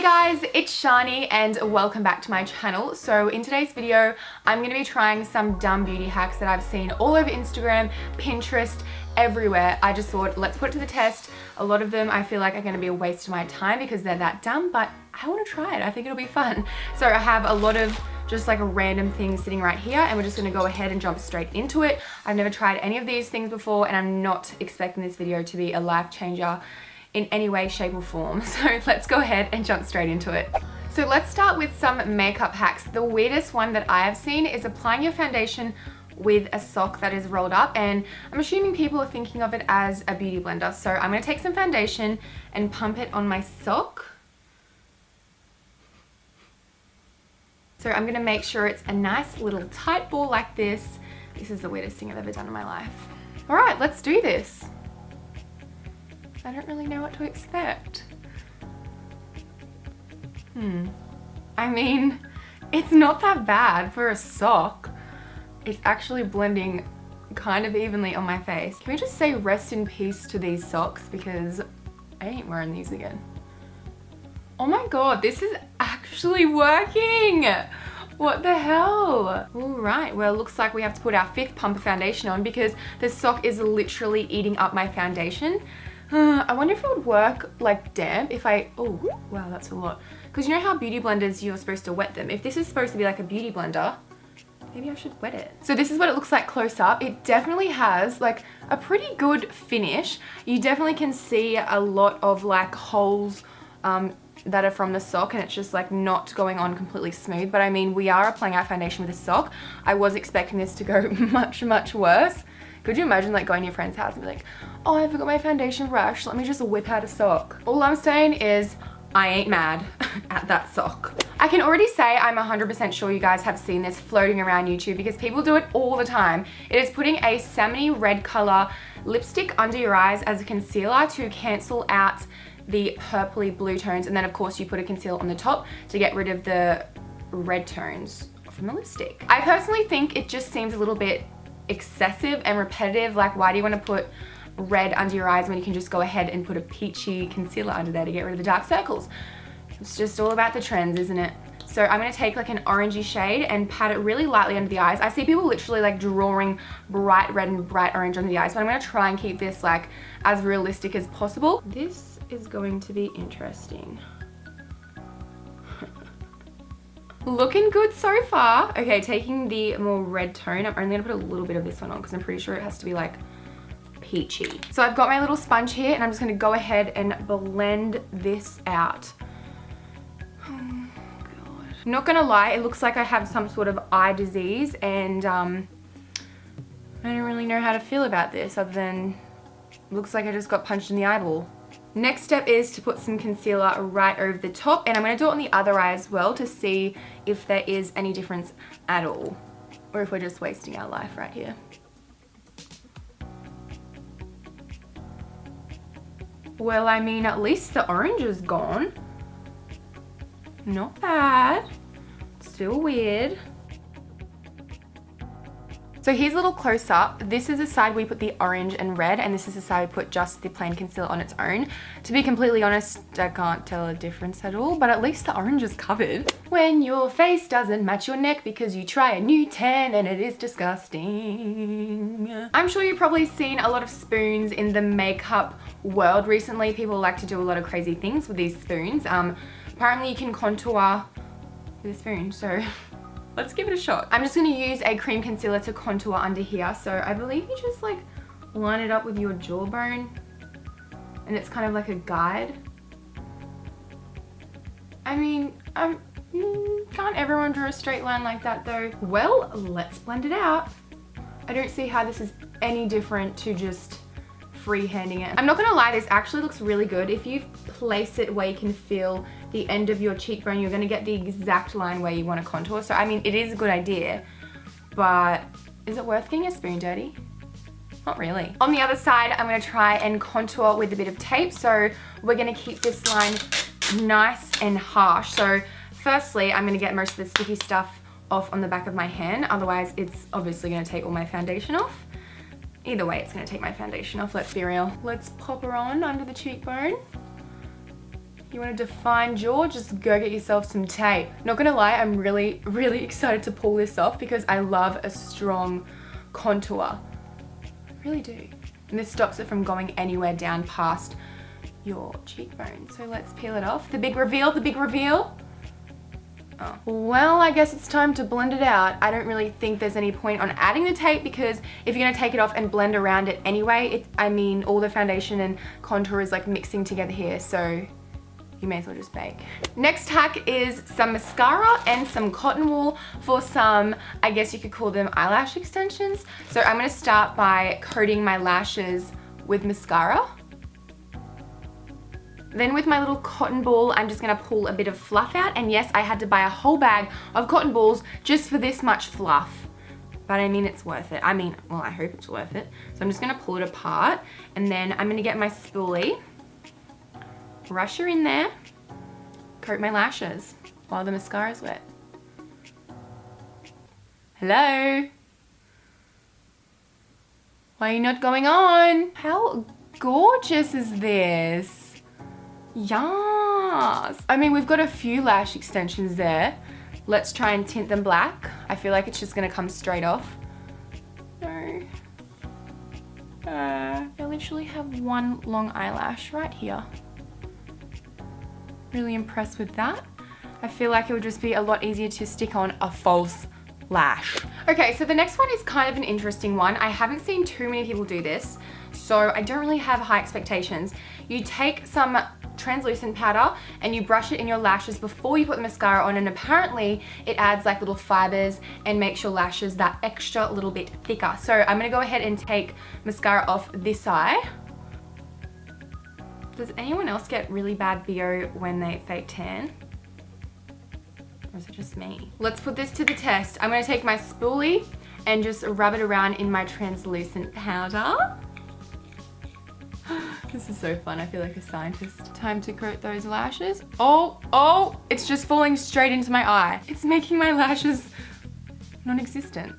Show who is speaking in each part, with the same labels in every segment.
Speaker 1: Hey guys, it's Shani and welcome back to my channel. So in today's video, I'm going to be trying some dumb beauty hacks that I've seen all over Instagram, Pinterest, everywhere. I just thought, let's put it to the test. A lot of them I feel like are going to be a waste of my time because they're that dumb, but I want to try it. I think it'll be fun. So I have a lot of just like a random thing sitting right here and we're just going to go ahead and jump straight into it. I've never tried any of these things before and I'm not expecting this video to be a life changer in any way, shape or form. So let's go ahead and jump straight into it. So let's start with some makeup hacks. The weirdest one that I have seen is applying your foundation with a sock that is rolled up, and I'm assuming people are thinking of it as a beauty blender. So I'm going to take some foundation and pump it on my sock. So I'm going to make sure it's a nice little tight ball like this. This is the weirdest thing I've ever done in my life. All right, let's do this. I don't really know what to expect. I mean, it's not that bad for a sock. It's actually blending kind of evenly on my face. Can we just say rest in peace to these socks because I ain't wearing these again. Oh my god, this is actually working! What the hell? All right, well, looks like we have to put our 5th pump of foundation on because the sock is literally eating up my foundation. I wonder if it would work like damp if oh, wow, that's a lot. Because you know how beauty blenders, you're supposed to wet them. If this is supposed to be like a beauty blender, maybe I should wet it. So this is what it looks like close up. It definitely has like a pretty good finish. You definitely can see a lot of like holes that are from the sock and it's just like not going on completely smooth. But I mean, we are applying our foundation with a sock. I was expecting this to go much, much worse. Could you imagine like going to your friend's house and be like, oh, I forgot my foundation brush, let me just whip out a sock. All I'm saying is I ain't mad at that sock. I can already say I'm 100% sure you guys have seen this floating around YouTube because people do it all the time. It is putting a salmony red color lipstick under your eyes as a concealer to cancel out the purpley blue tones, and then of course you put a concealer on the top to get rid of the red tones from the lipstick. I personally think it just seems a little bit excessive and repetitive. Like, why do you want to put red under your eyes when you can just go ahead and put a peachy concealer under there to get rid of the dark circles? It's just all about the trends, isn't it? So I'm going to take like an orangey shade and pat it really lightly under the eyes. I see people literally like drawing bright red and bright orange under the eyes, but I'm going to try and keep this like as realistic as possible. This is going to be interesting. Looking good so far. Okay, taking the more red tone, I'm only gonna put a little bit of this one on because I'm pretty sure it has to be like peachy. So I've got my little sponge here and I'm just gonna go ahead and blend this out. Oh god. Not gonna lie, it looks like I have some sort of eye disease and I don't really know how to feel about this other than looks like I just got punched in the eyeball. Next step is to put some concealer right over the top, and I'm going to do it on the other eye as well to see if there is any difference at all, or if we're just wasting our life right here. Well, I mean, at least the orange is gone. Not bad. Still weird. So here's a little close up. This is the side we put the orange and red, and this is the side we put just the plain concealer on its own. To be completely honest, I can't tell a difference at all, but at least the orange is covered. When your face doesn't match your neck because you try a new tan and it is disgusting. I'm sure you've probably seen a lot of spoons in the makeup world recently. People like to do a lot of crazy things with these spoons. Apparently you can contour with a spoon, so let's give it a shot. I'm just gonna use a cream concealer to contour under here. So I believe you just like line it up with your jawbone and it's kind of like a guide. I mean, can't everyone draw a straight line like that though? Well, let's blend it out. I don't see how this is any different to just freehanding it. I'm not gonna lie, this actually looks really good. If you place it where you can feel the end of your cheekbone, you're gonna get the exact line where you want to contour. So I mean, it is a good idea, but is it worth getting a spoon dirty? Not really. On the other side, I'm gonna try and contour with a bit of tape. So we're gonna keep this line nice and harsh. So firstly, I'm gonna get most of the sticky stuff off on the back of my hand. Otherwise, it's obviously gonna take all my foundation off. Either way, it's gonna take my foundation off, let's be real. Let's pop her on under the cheekbone. You want a defined jaw? Just go get yourself some tape. Not gonna lie, I'm really, really excited to pull this off because I love a strong contour. I really do. And this stops it from going anywhere down past your cheekbone. So let's peel it off. The big reveal, the big reveal. Oh. Well, I guess it's time to blend it out. I don't really think there's any point on adding the tape because if you're gonna take it off and blend around it anyway, I mean, all the foundation and contour is like mixing together here, so you may as well just bake. Next hack is some mascara and some cotton wool for some, I guess you could call them eyelash extensions. So I'm gonna start by coating my lashes with mascara. Then with my little cotton ball, I'm just gonna pull a bit of fluff out. And yes, I had to buy a whole bag of cotton balls just for this much fluff. But I mean, it's worth it. I mean, well, I hope it's worth it. So I'm just gonna pull it apart and then I'm gonna get my spoolie, brush her in there, coat my lashes while the mascara's wet. Hello? Why are you not going on? How gorgeous is this? Yes. I mean, we've got a few lash extensions there. Let's try and tint them black. I feel like it's just gonna come straight off. No. I literally have one long eyelash right here. Really impressed with that. I feel like it would just be a lot easier to stick on a false lash. Okay, so the next one is kind of an interesting one. I haven't seen too many people do this, so I don't really have high expectations. You take some translucent powder and you brush it in your lashes before you put the mascara on, and apparently it adds like little fibers and makes your lashes that extra little bit thicker. So I'm gonna go ahead and take mascara off this eye. Does anyone else get really bad BO when they fake tan? Or is it just me? Let's put this to the test. I'm gonna take my spoolie and just rub it around in my translucent powder. This is so fun. I feel like a scientist. Time to coat those lashes. Oh, it's just falling straight into my eye. It's making my lashes non-existent.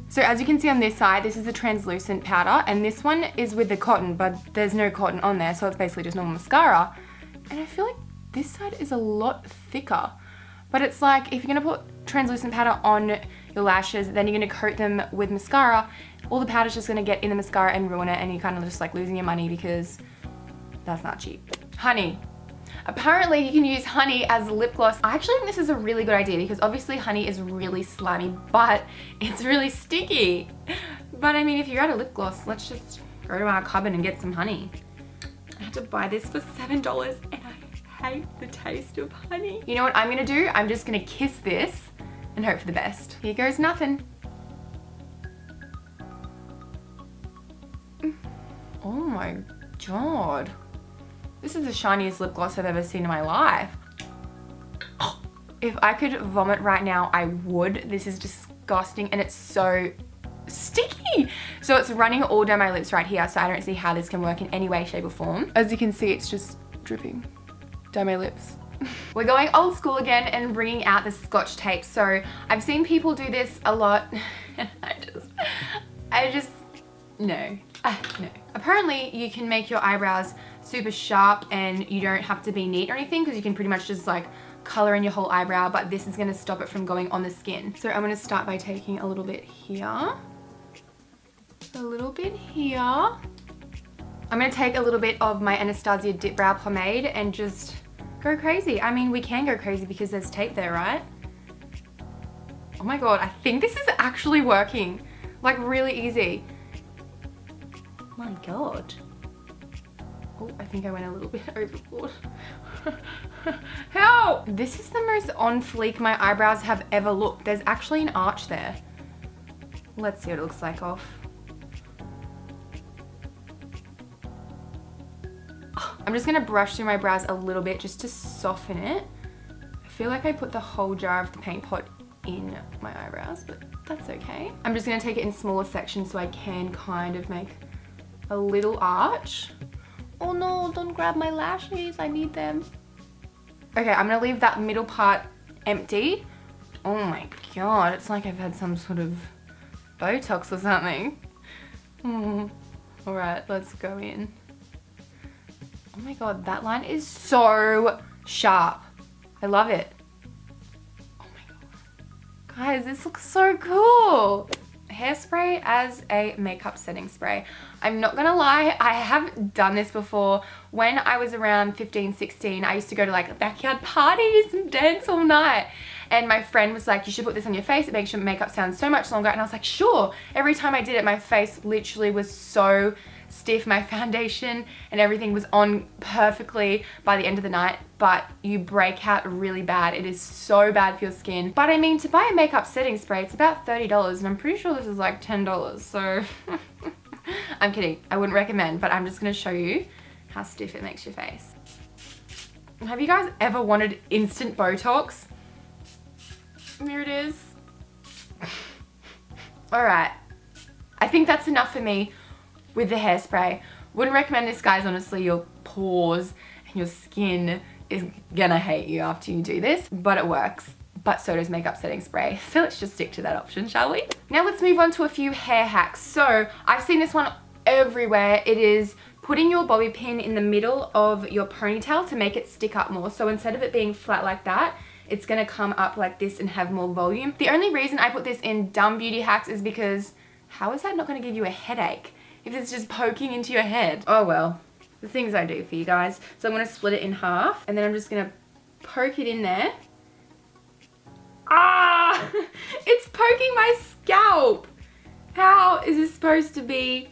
Speaker 1: So as you can see on this side, this is a translucent powder and this one is with the cotton, but there's no cotton on there, so it's basically just normal mascara. And I feel like this side is a lot thicker, but it's like if you're gonna put translucent powder on your lashes, then you're gonna coat them with mascara, all the powder's just gonna get in the mascara and ruin it, and you're kind of just like losing your money because that's not cheap. Honey. Apparently you can use honey as lip gloss. I actually think this is a really good idea because obviously honey is really slimy, but it's really sticky. But I mean, if you're out of lip gloss, let's just go to our cupboard and get some honey. I had to buy this for $7 and I hate the taste of honey. You know what I'm gonna do? I'm just gonna kiss this and hope for the best. Here goes nothing. Oh my God. This is the shiniest lip gloss I've ever seen in my life. If I could vomit right now, I would. This is disgusting and it's so sticky. So it's running all down my lips right here, so I don't see how this can work in any way, shape or form. As you can see, it's just dripping down my lips. We're going old school again and bringing out the Scotch tape. So I've seen people do this a lot and I just, no. No. Apparently you can make your eyebrows super sharp and you don't have to be neat or anything because you can pretty much just like color in your whole eyebrow, but this is gonna stop it from going on the skin. So I'm gonna start by taking a little bit here, a little bit here. I'm gonna take a little bit of my Anastasia Dip Brow Pomade and just go crazy. I mean, we can go crazy because there's tape there, right? Oh my God, I think this is actually working. Like really easy. My God. Oh, I think I went a little bit overboard. How? This is the most on fleek my eyebrows have ever looked. There's actually an arch there. Let's see what it looks like off. I'm just gonna brush through my brows a little bit just to soften it. I feel like I put the whole jar of the paint pot in my eyebrows, but that's okay. I'm just gonna take it in smaller sections so I can kind of make a little arch. Oh no, don't grab my lashes, I need them. Okay, I'm gonna leave that middle part empty. Oh my God, it's like I've had some sort of Botox or something. All right, let's go in. Oh my god, that line is so sharp. I love it. Oh my god. Guys, this looks so cool. Hairspray as a makeup setting spray. I'm not gonna lie, I have done this before. When I was around 15, 16, I used to go to like backyard parties and dance all night. And my friend was like, you should put this on your face, it makes your makeup sound so much longer. And I was like, sure. Every time I did it, my face literally was so stiff. My foundation and everything was on perfectly by the end of the night, but you break out really bad. It is so bad for your skin. But I mean, to buy a makeup setting spray, it's about $30, and I'm pretty sure this is like $10, so I'm kidding. I wouldn't recommend, but I'm just gonna show you how stiff it makes your face. Have you guys ever wanted instant Botox? Here it is. All right, I think that's enough for me with the hairspray. Wouldn't recommend this, guys. Honestly, your pores and your skin is gonna hate you after you do this, but it works. But so does makeup setting spray. So let's just stick to that option, shall we? Now let's move on to a few hair hacks. So I've seen this one everywhere. It is putting your bobby pin in the middle of your ponytail to make it stick up more. So instead of it being flat like that, it's gonna come up like this and have more volume. The only reason I put this in dumb beauty hacks is because how is that not gonna give you a headache if it's just poking into your head? Oh well, the things I do for you guys. So I'm gonna split it in half and then I'm just gonna poke it in there. Ah, it's poking my scalp. How is this supposed to be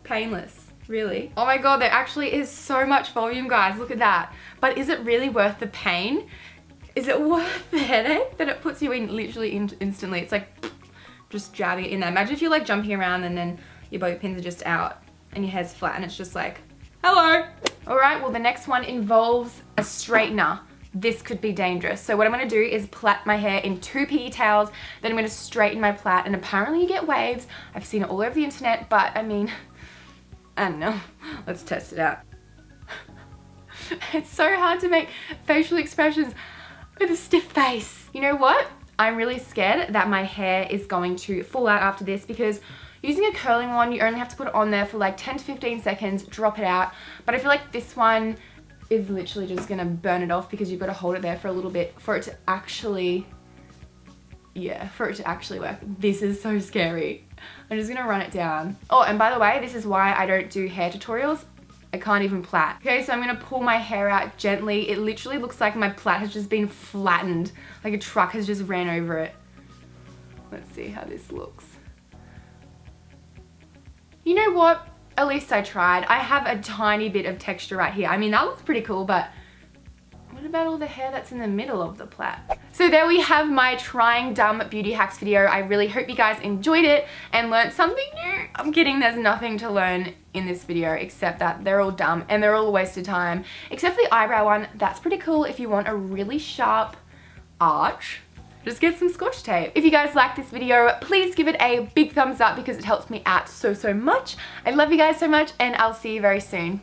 Speaker 1: painless? Really? Oh my god, there actually is so much volume, guys. Look at that. But is it really worth the pain? Is it worth the headache that it puts you in literally instantly? It's like just jabbing it in there. Imagine if you're like jumping around and then your bobby pins are just out and your hair's flat and it's just like, hello. All right, well the next one involves a straightener. This could be dangerous. So what I'm gonna do is plait my hair in 2 PE towels, then I'm gonna straighten my plait, and apparently you get waves. I've seen it all over the internet, but I mean, I don't know. Let's test it out. It's so hard to make facial expressions with a stiff face. You know what? I'm really scared that my hair is going to fall out after this, because using a curling one, you only have to put it on there for like 10 to 15 seconds, drop it out. But I feel like this one is literally just gonna burn it off, because you've got to hold it there for a little bit for it to actually, yeah, for it to actually work. This is so scary. I'm just gonna run it down. Oh, and by the way, this is why I don't do hair tutorials. I can't even plait. Okay, so I'm gonna pull my hair out gently. It literally looks like my plait has just been flattened, like a truck has just ran over it. Let's see how this looks. You know what? At least I tried. I have a tiny bit of texture right here. I mean, that looks pretty cool, but what about all the hair that's in the middle of the plait? So there we have my trying dumb beauty hacks video. I really hope you guys enjoyed it and learned something new. I'm kidding, there's nothing to learn in this video except that they're all dumb and they're all a waste of time. Except for the eyebrow one, that's pretty cool if you want a really sharp arch. Just get some Scotch tape. If you guys like this video, please give it a big thumbs up because it helps me out so much. I love you guys so much and I'll see you very soon.